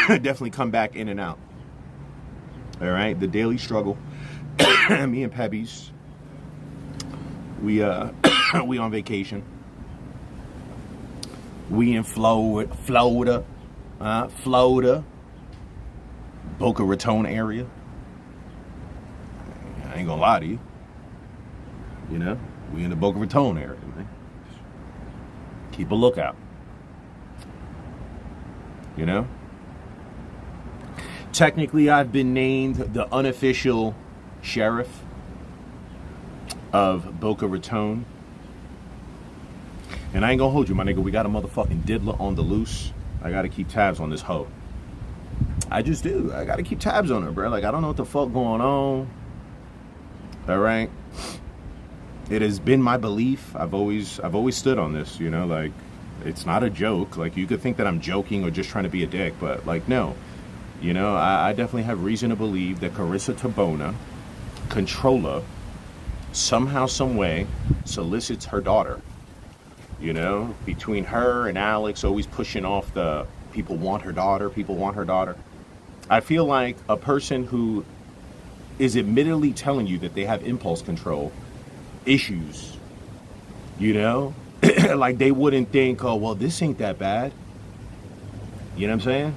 Definitely come back in and out. All right, the daily struggle. Me and Pebbies, we we on vacation. We in Florida, Boca Raton area. I ain't gonna lie to you. You know, we in the Boca Raton area, man. Keep a lookout. You know? Technically, I've been named the unofficial sheriff of Boca Raton. And I ain't gonna hold you, my nigga. We got a motherfucking Diddlah on the loose. I gotta keep tabs on this hoe. I just do. I gotta keep tabs on her, bro. Like, I don't know what the fuck going on. All right. It has been my belief. I've always stood on this, you know, like, it's not a joke. Like, you could think that I'm joking or just trying to be a dick, but like, no. You know, I definitely have reason to believe that KERISSA TABONA, controller, somehow, some way, solicits her daughter. You know, between her and Alex always pushing off the people want her daughter, people want her daughter. I feel like a person who is admittedly telling you that they have impulse control issues, you know, like they wouldn't think, oh, well, this ain't that bad. You know what I'm saying?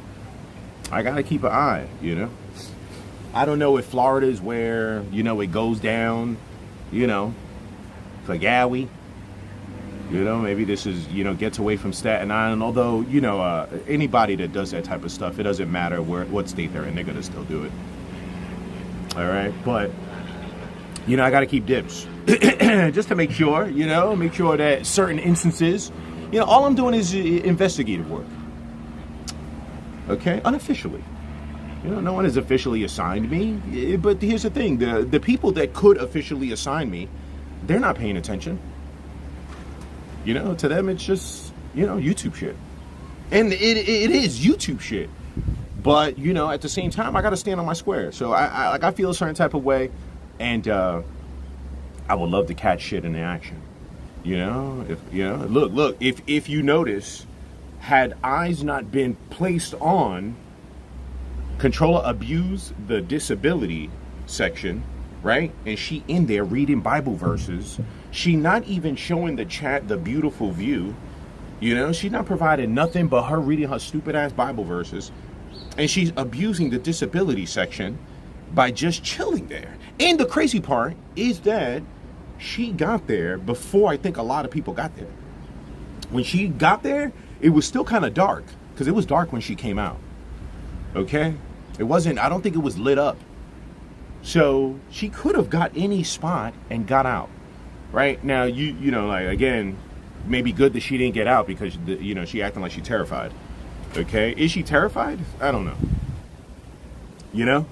I got to keep an eye, you know. I don't know if Florida is where, you know, it goes down, you know, for Yowie. You know, maybe this is, you know, gets away from Staten Island. Although, you know, anybody that does that type of stuff, it doesn't matter what state they're in, they're going to still do it. All right. But, you know, I got to keep dibs just to make sure, you know, make sure that certain instances, you know, all I'm doing is investigative work. Okay. Unofficially. You know, no one has officially assigned me. But here's the thing. The people that could officially assign me, they're not paying attention. You know, to them, it's just, you know, YouTube shit. And it is YouTube shit. But, you know, at the same time, I got to stand on my square. So I feel a certain type of way. And I would love to catch shit in action. You know, look, if you notice, had eyes not been placed on controller abuse the disability section, right? And she in there reading Bible verses. She not even showing the chat the beautiful view. You know, she's not providing nothing but her reading her stupid ass Bible verses. And she's abusing the disability section by just chilling there. And the crazy part is that she got there before I think a lot of people got there. When she got there, it was still kind of dark. Because it was dark when she came out. Okay? It wasn't, I don't think it was lit up. So she could have got any spot and got out. Right now, you know, like, again, maybe good that she didn't get out because, you know, she acting like she's terrified. Okay, is she terrified? I don't know. You know,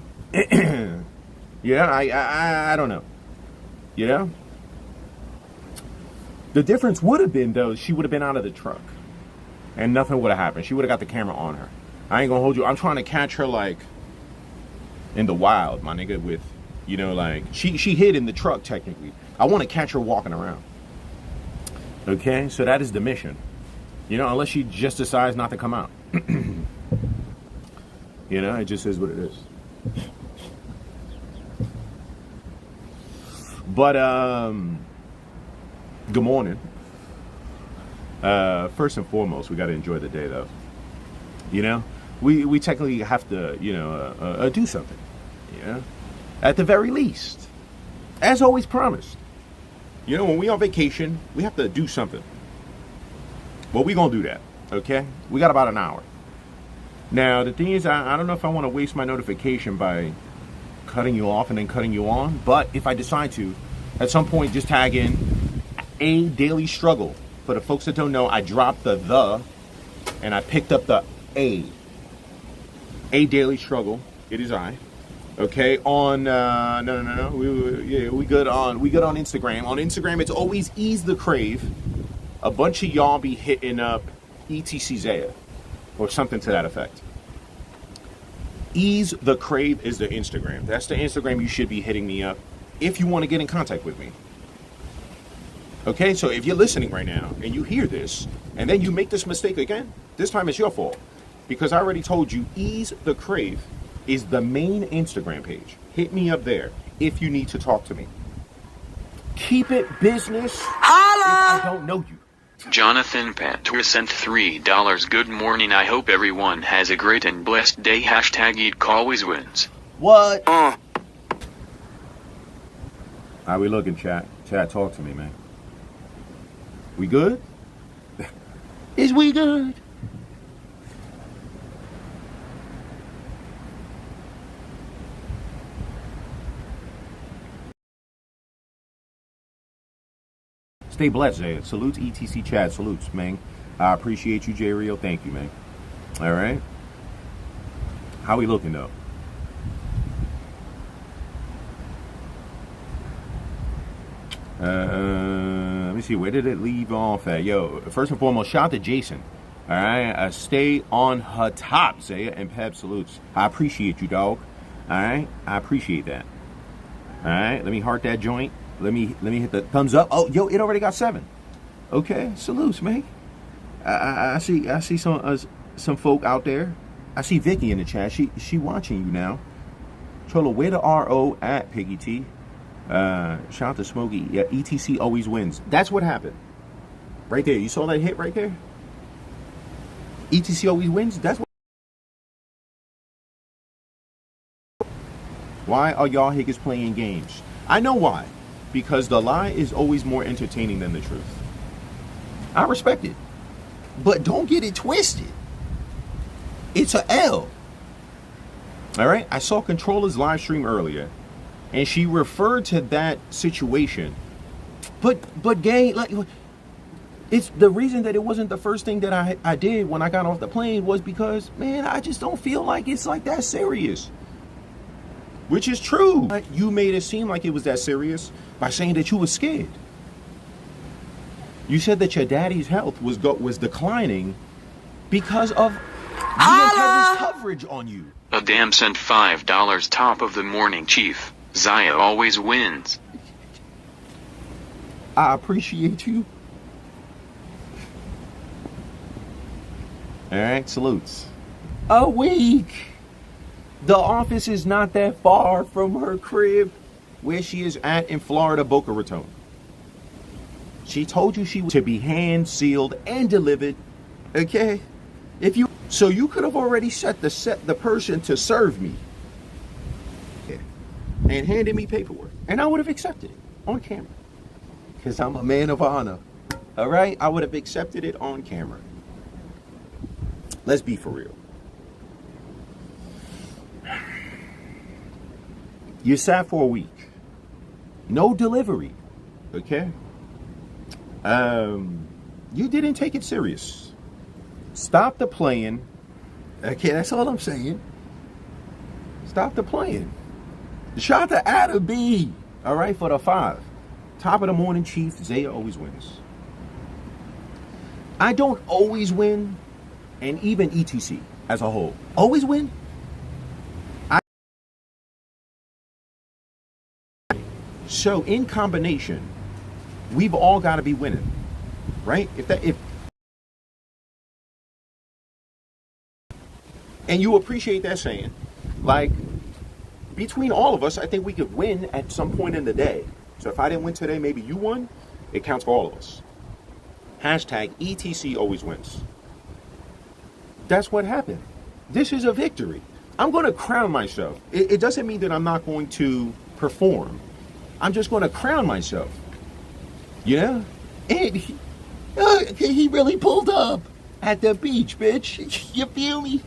yeah, I don't know. You know, the difference would have been though she would have been out of the truck, and nothing would have happened. She would have got the camera on her. I ain't gonna hold you. I'm trying to catch her like in the wild, my nigga. With, you know, like she hid in the truck technically. I want to catch her walking around. Okay, so that is the mission. You know, unless she just decides not to come out. You know, it just is what it is. But good morning. First and foremost, we got to enjoy the day, though. You know, we technically have to, you know, do something. You know, at the very least, as always promised. You know, when we on vacation, we have to do something. Well, we gonna do that, okay? We got about an hour. Now, the thing is, I don't know if I want to waste my notification by cutting you off and then cutting you on, but if I decide to, at some point, just tag in a daily struggle. For the folks that don't know, I dropped the and I picked up the A. A daily struggle. It is I. Okay, on no. We good on Instagram. On Instagram, it's always Ease the Crave. A bunch of y'all be hitting up ETCZAYA or something to that effect. Ease the Crave is the Instagram. That's the Instagram you should be hitting me up if you want to get in contact with me. Okay, so if you're listening right now and you hear this and then you make this mistake again, This time it's your fault. Because I already told you, Ease the Crave is the main Instagram page. Hit me up there if you need to talk to me. Keep it business. Holla! If I don't know you. Jonathan Pantor sent $3. Good morning. I hope everyone has a great and blessed day. Hashtag Eat always wins. What? How we looking, chat? Chat, talk to me, man. We good? Is we good? Stay blessed, Zaya. Salutes, ETC Chad. Salutes, man. I appreciate you, J Rio. Thank you, man. All right. How we looking, though? Let me see. Where did it leave off at? Yo, first and foremost, shout out to Jason. All right. Stay on her top, Zaya and Pep. Salutes. I appreciate you, dog. All right. I appreciate that. All right. Let me heart that joint. Let me hit the thumbs up. Oh, yo, it already got 7. Okay, salutes, man. I see some folk out there. I see Vicky in the chat. She watching you now. Cholo, where the RO at, Piggy T? Shout out to Smokey. Yeah, ETC always wins. That's what happened. Right there. You saw that hit right there? ETC always wins. That's what. Why are y'all higgers playing games? I know why. Because the lie is always more entertaining than the truth. I respect it. But don't get it twisted. It's a L. All right? I saw Controller's live stream earlier, and she referred to that situation. But gang, like, it's the reason that it wasn't the first thing that I did when I got off the plane was because, man, I just don't feel like it's like that serious. Which is true. You made it seem like it was that serious by saying that you were scared. You said that your daddy's health was declining because of the coverage on you. A damn sent $5. Top of the morning, Chief. Zaya always wins. I appreciate you. All right, salutes. A week. The office is not that far from her crib where she is at in Florida, Boca Raton. She told you she was to be hand sealed and delivered. Okay? So you could have already set the person to serve me. Yeah. And handed me paperwork. And I would have accepted it on camera. Because I'm a man of honor. All right? I would have accepted it on camera. Let's be for real. You sat for a week. No delivery. Okay? You didn't take it serious. Stop the playing. Okay, that's all I'm saying. Stop the playing. Shout out to Ada B. All right, for the 5. Top of the morning, Chief. Zaya always wins. I don't always win, and even ETC as a whole. Always win? So in combination, we've all got to be winning, right? And you appreciate that saying, like, between all of us, I think we could win at some point in the day. So if I didn't win today, maybe you won. It counts for all of us. Hashtag ETC always wins. That's what happened. This is a victory. I'm going to crown myself. It doesn't mean that I'm not going to perform. I'm just going to crown myself. You know? And he really pulled up at the beach, bitch. You feel me?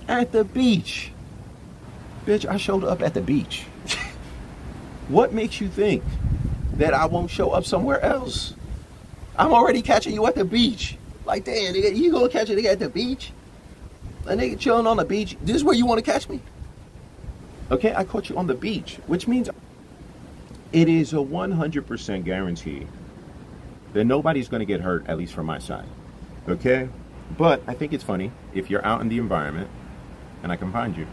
At the beach. Bitch, I showed up at the beach. What makes you think that I won't show up somewhere else? I'm already catching you at the beach. Like, damn, nigga, you gonna catch a nigga at the beach? A nigga chilling on the beach. This is where you want to catch me? Okay, I caught you on the beach, which means it is a 100% guarantee that nobody's going to get hurt, at least from my side. Okay? But I think it's funny if you're out in the environment and I can find you.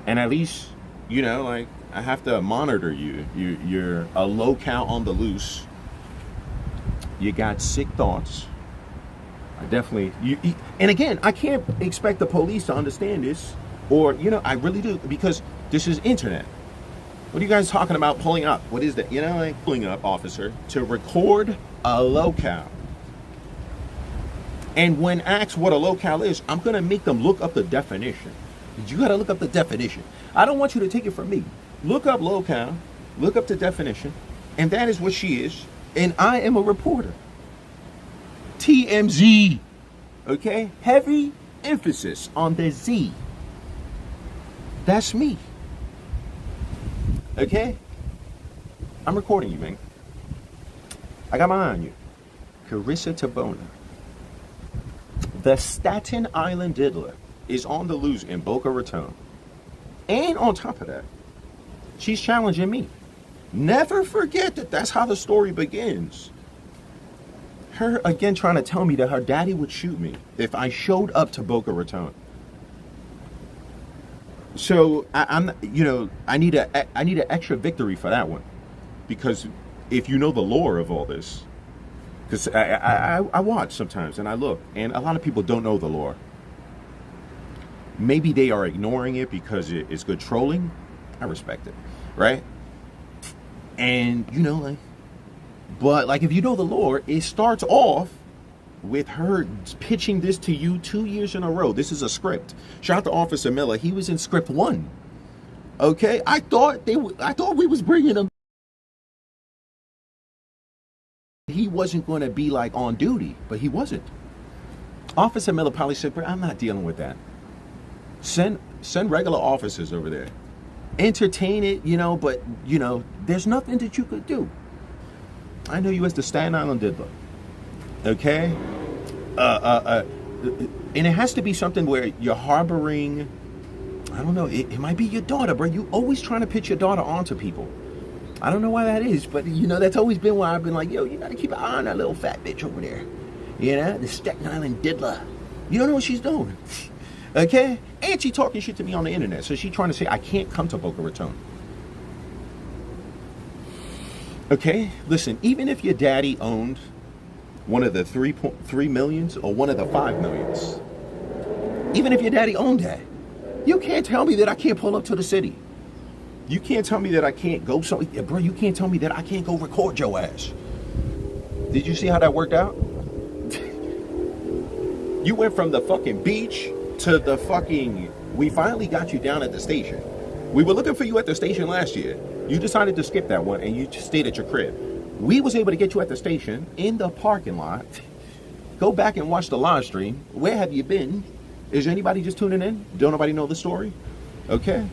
And at least, you know, like, I have to monitor you. You're a low count on the loose. You got sick thoughts. I definitely, and again, I can't expect the police to understand this, or, I really do, because this is internet. What are you guys talking about pulling up? What is that? Like pulling up, officer, to record a locale. And when asked what a locale is, I'm going to make them look up the definition. You got to look up the definition. I don't want you to take it from me. Look up locale, look up the definition, and that is what she is. And I am a reporter. TMZ. Okay? Heavy emphasis on the Z. That's me. Okay? I'm recording you, man. I got my eye on you. KERISSA TABONA. The Staten Island Diddlah is on the loose in Boca Raton. And on top of that, she's challenging me. Never forget that that's how the story begins. Her again trying to tell me that her daddy would shoot me if I showed up to Boca Raton. So I need an extra victory for that one, because if you know the lore of all this, because I watch sometimes and I look, and a lot of people don't know the lore. Maybe they are ignoring it because it's good trolling. I respect it, right? And but like, if you know the lore, it starts off with her pitching this to you 2 years in a row. This is a script. Shout out to Officer Miller. He was in script 1. Okay, I thought we was bringing him. He wasn't going to be like on duty, but he wasn't. Officer Miller probably said, "I'm not dealing with that. Send regular officers over there. Entertain it, but there's nothing that you could do." I know you as the Staten Island Diddlah. Okay? And it has to be something where you're harboring, I don't know, it might be your daughter, bro. You always trying to pitch your daughter onto people. I don't know why that is, but that's always been why I've been like, yo, you gotta keep an eye on that little fat bitch over there. The Staten Island Diddlah. You don't know what she's doing. Okay? And she talking shit to me on the internet. So she's trying to say I can't come to Boca Raton. Okay? Listen, even if your daddy owned one of the 3 millions or one of the 5 millions, even if your daddy owned that, you can't tell me that I can't pull up to the city. You can't tell me that I can't go somewhere. Bro, you can't tell me that I can't go record your ass. Did you see how that worked out? You went from the fucking beach to the fucking... We finally got you down at the station. We were looking for you at the station last year. You decided to skip that one and you just stayed at your crib. We was able to get you at the station, in the parking lot. Go back and watch the live stream. Where have you been? Is anybody just tuning in? Don't nobody know the story? Okay.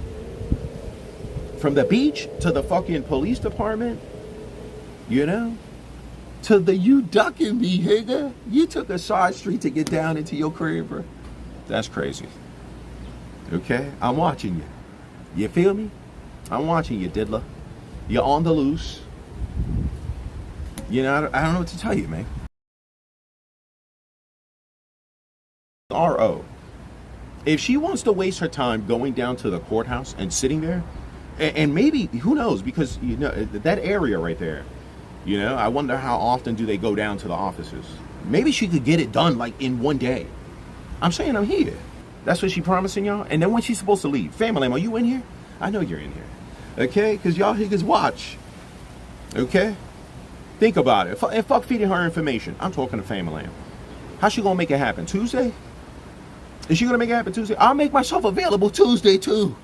From the beach to the fucking police department, to the you ducking me, nigga. You took a side street to get down into your crib, bro. That's crazy. Okay? I'm watching you. You feel me? I'm watching you, Diddlah. You're on the loose. I don't know what to tell you, man. RO. If she wants to waste her time going down to the courthouse and sitting there, and maybe, who knows, because, that area right there, I wonder how often do they go down to the offices. Maybe she could get it done, like, in one day. I'm saying I'm here. That's what she promising y'all. And then when she's supposed to leave, Family, are you in here? I know you're in here. Okay? Because y'all niggas watch. Okay? Think about it. And fuck feeding her information. I'm talking to Family. How's she gonna make it happen? Tuesday? Is she gonna make it happen Tuesday? I'll make myself available Tuesday too.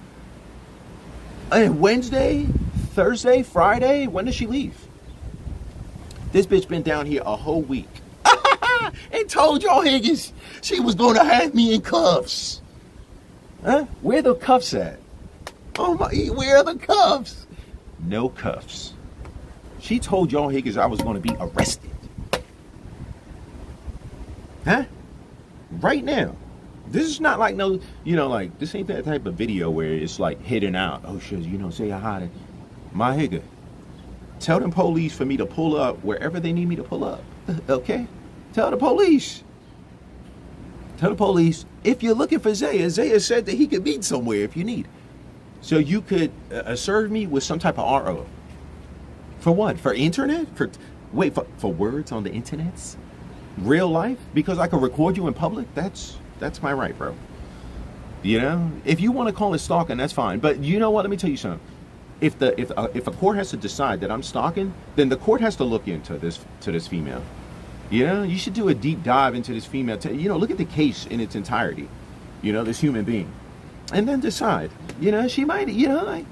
And Wednesday, Thursday, Friday, when does she leave? This bitch been down here a whole week. And told y'all Higgins she was gonna have me in cuffs. Huh? Where the cuffs at? Oh my, where are the cuffs? No cuffs. She told y'all Higgins I was gonna be arrested. Huh? Right now. This is not like no, like, this ain't that type of video where it's like hidden out. Oh shit, say hi to my nigga. Tell them police for me to pull up wherever they need me to pull up. Okay? Tell the police. Tell the police, if you're looking for Zaya, Zaya said that he could meet somewhere if you need. So you could serve me with some type of RO. For what? For internet? For words on the internets? real life, because I can record you in public, that's my right, bro. You know, if you want to call it stalking, that's fine. But you know what? Let me tell you something. If a court has to decide that I'm stalking, then the court has to look into this female. You know, you should do a deep dive into this female. You know, look at the case in its entirety. You know, this human being, and then decide. You know, she might. You know, like,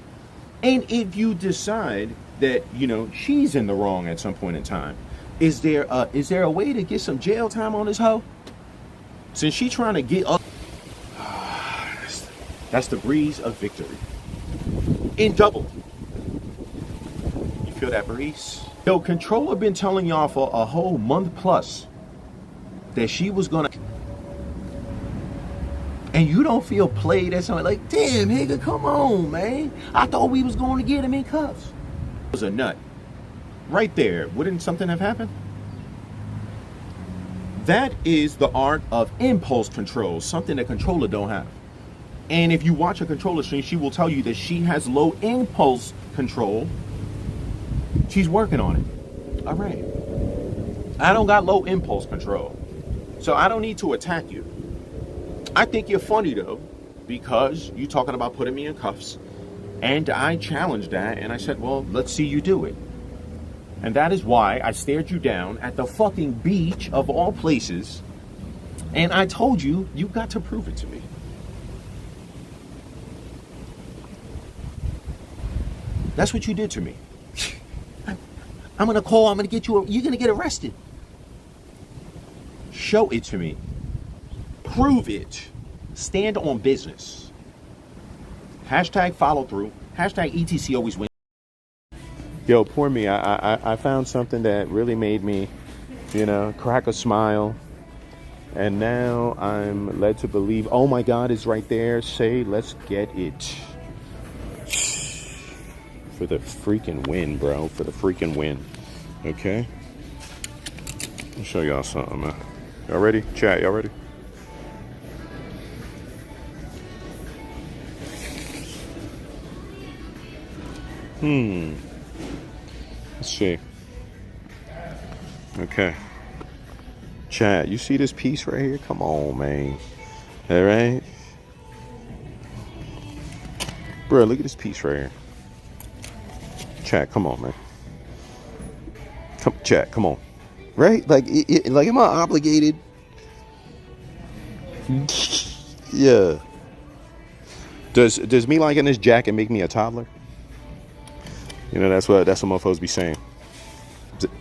and if you decide that, you know, she's in the wrong at some point in time, is there a way to get some jail time on this hoe? Since she trying to get up. That's the breeze of victory. In double. You feel that breeze? Yo, Controller been telling y'all for a whole month plus that she was gonna, and you don't feel played at something like, damn, nigga, come on, man. I thought we was going to get him in cuffs. It was a nut. Right there. Wouldn't something have happened? That is the art of impulse control, something that Controller don't have. And if you watch a Controller stream, she will tell you that she has low impulse control. She's working on it. All right. I don't got low impulse control, so I don't need to attack you. I think you're funny, though, because you talking about putting me in cuffs. And I challenged that, and I said, well, let's see you do it. And that is why I stared you down at the fucking beach of all places, and I told you, you got to prove it to me. That's what you did to me. I'm gonna call, I'm gonna get you, you're gonna get arrested. Show it to me. Prove it. Stand on business. Hashtag follow through. Hashtag ETC always wins. Yo, poor me. I found something that really made me, you know, crack a smile. And now I'm led to believe, oh my God, it's right there. Say, let's get it. For the freaking win, bro. For the freaking win. Okay? Let me show y'all something, man. Y'all ready? Chat, y'all ready? Let's see. Okay. Chat, you see this piece right here? Come on, man. All right? Bro, look at this piece right here. Chat, come on, man. Chat, come on. Right? Like, like, am I obligated? Yeah. Does me liking this jacket make me a toddler? You know, that's what motherfuckers be saying.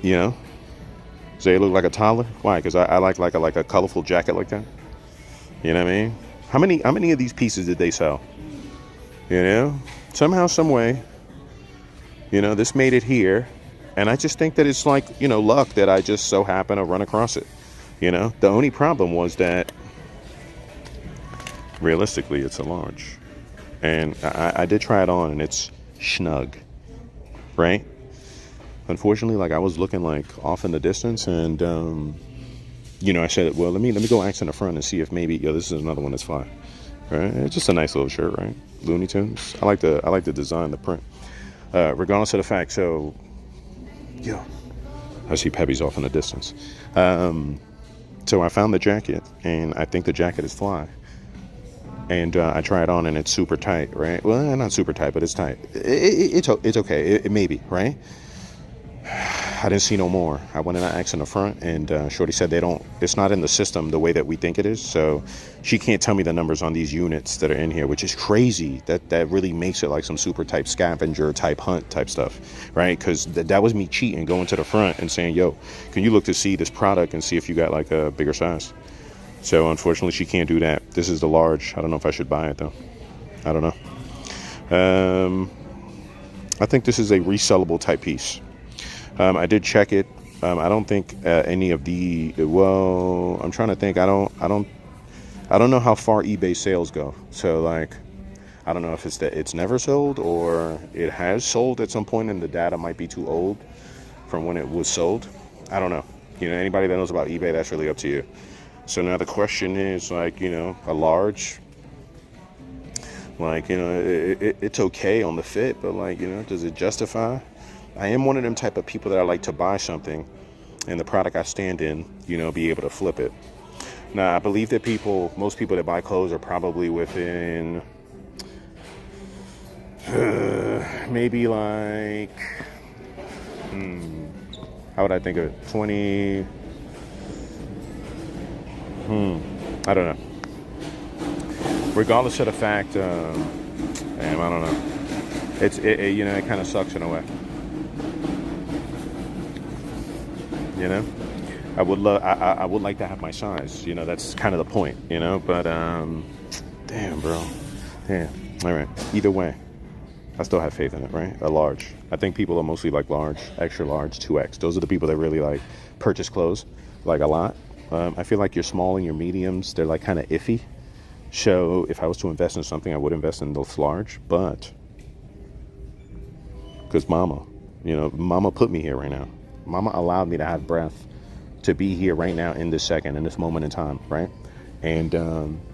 You know? Say it look like a toddler? Why? Because I like a colorful jacket like that. You know what I mean? How many of these pieces did they sell? You know? Somehow, some way. You know, this made it here, and I just think that it's like, you know, luck that I just so happen to run across it. You know, the only problem was that realistically it's a large, and I did try it on, and it's snug, right? Unfortunately, like, I was looking like off in the distance, and you know, I said, well, let me go ask in the front and see if maybe, yo, this is another one that's fine, right? It's just a nice little shirt, right? Looney Tunes. I like the design, the print. Regardless of the fact, so, yo, I see Peppy's off in the distance. So I found the jacket, and I think the jacket is fly. And I try it on, and it's super tight, right? Well, not super tight, but it's tight. It's okay. It may be, right? I didn't see no more. I went in and asked in the front, and Shorty said it's not in the system the way that we think it is, so she can't tell me the numbers on these units that are in here, which is crazy. That really makes it like some super type scavenger type hunt type stuff, right? Because that was me cheating, going to the front and saying, yo, can you look to see this product and see if you got like a bigger size? So unfortunately, she can't do that. This is the large. I don't know if I should buy it though. I don't know. I think this is a resellable type piece. I did check it. I don't think any of the, well, I'm trying to think. I don't know how far eBay sales go. So like, I don't know if it's that it's never sold or it has sold at some point and the data might be too old from when it was sold. I don't know. You know, anybody that knows about eBay, that's really up to you. So now the question is, like, you know, a large, like, you know, it's okay on the fit, but like, you know, does it justify? I am one of them type of people that I like to buy something and the product I stand in, you know, be able to flip it. Now, I believe that most people that buy clothes are probably within maybe like, how would I think of it? 20, I don't know. Regardless of the fact, I don't know. You know, it kind of sucks in a way. You know, I would like to have my size. You know, that's kind of the point. You know, but damn, bro, damn. All right. Either way, I still have faith in it, right? A large. I think people are mostly like large, extra large, 2X. Those are the people that really like purchase clothes like a lot. I feel like your small and your mediums, they're like kind of iffy. So if I was to invest in something, I would invest in those large, but because mama put me here right now. Mama allowed me to have breath to be here right now in this second, in this moment in time, right? And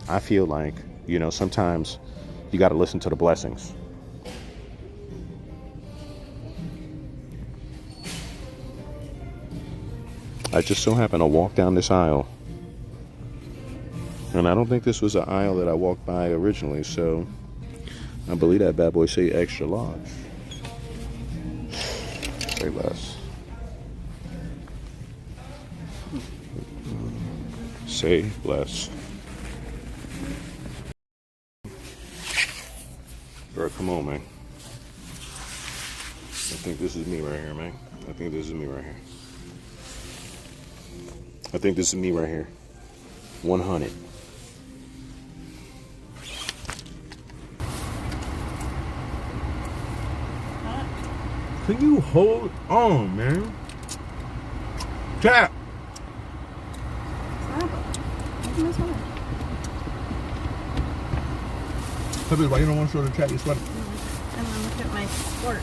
I feel like, you know, sometimes you got to listen to the blessings. I just so happened to walk down this aisle. And I don't think this was an aisle that I walked by originally, so I believe that bad boy say extra large. Say less. Say less. Bro, come on, man. I think this is me right here, man. I think this is me right here. I think this is me right here. 100. Can you hold on, man? Tap. Why you don't want to show the chat? You're sweating. And then look at my skirt.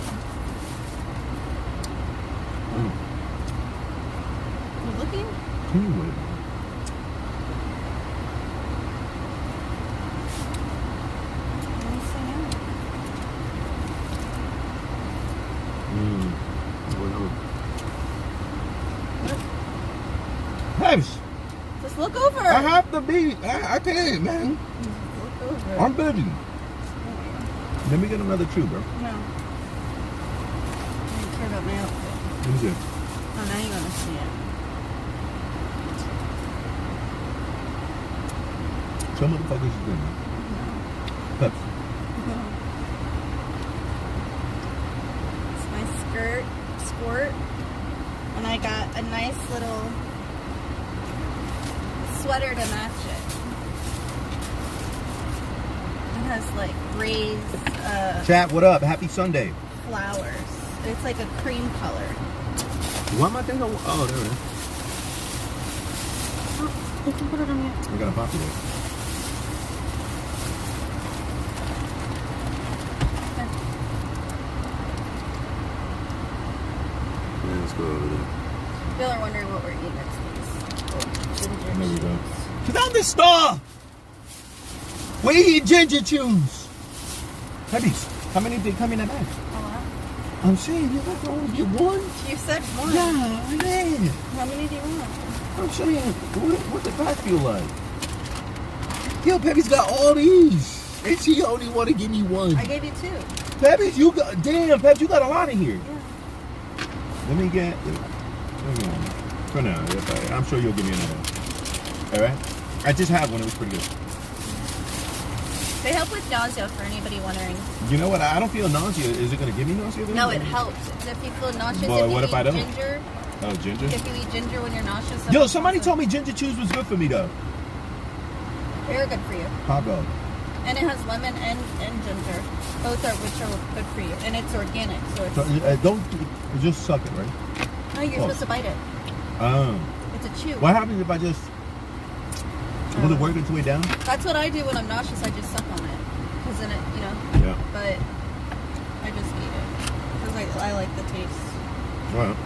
You looking? Can you wait? Babs, just look over. I have to be. I can't, man. Look over. I'm busy. Let me get another shoe, bro. No. I didn't care about my outfit. Let me see. Oh, now you're gonna see it. Some motherfuckers is doing that. It's my skirt, squirt, and I got a nice little sweater to match it. It has like raised Chat, what up? Happy Sunday. flowers. It's like a cream color. Why am I thinking? Oh, there it is. Oh, you can put it on me. I got a poppy there. Yeah, let's go over there. People are wondering what we're eating next. Ginger There we go. cheese. She's on this store! We eat ginger chews! Puppies, how many did come in that bag? A lot. I'm saying, you got to only get one? You said one. Yeah. How many do you want? I'm saying, what the pack feel like? Yo, Peppy's got all these. And she only want to give me one. I gave you two. Peppy's, you got, damn, Peppy, you got a lot in here. Yeah. Let me get for now. Yes, I'm sure you'll give me another one. All right? I just had one. It was pretty good. They help with nausea for anybody wondering. You know what? I don't feel nausea. Is it going to give me nausea? Then? No, it helps. If you feel nauseous, But if what you if I eat don't? ginger, Oh, ginger? if you eat ginger when you're nauseous. Yo, somebody told me ginger chews was good for me, though. They're good for you. How go? And it has lemon and ginger. Both are which are good for you. And it's organic, so it's... So, don't just suck it, right? No, you're supposed to bite it. Oh. It's a chew. What happens if I just... Will it work its way down? That's what I do when I'm nauseous. I just suck on it. Because then it, you know... Yeah. But I just eat it. Because I like the taste. All right.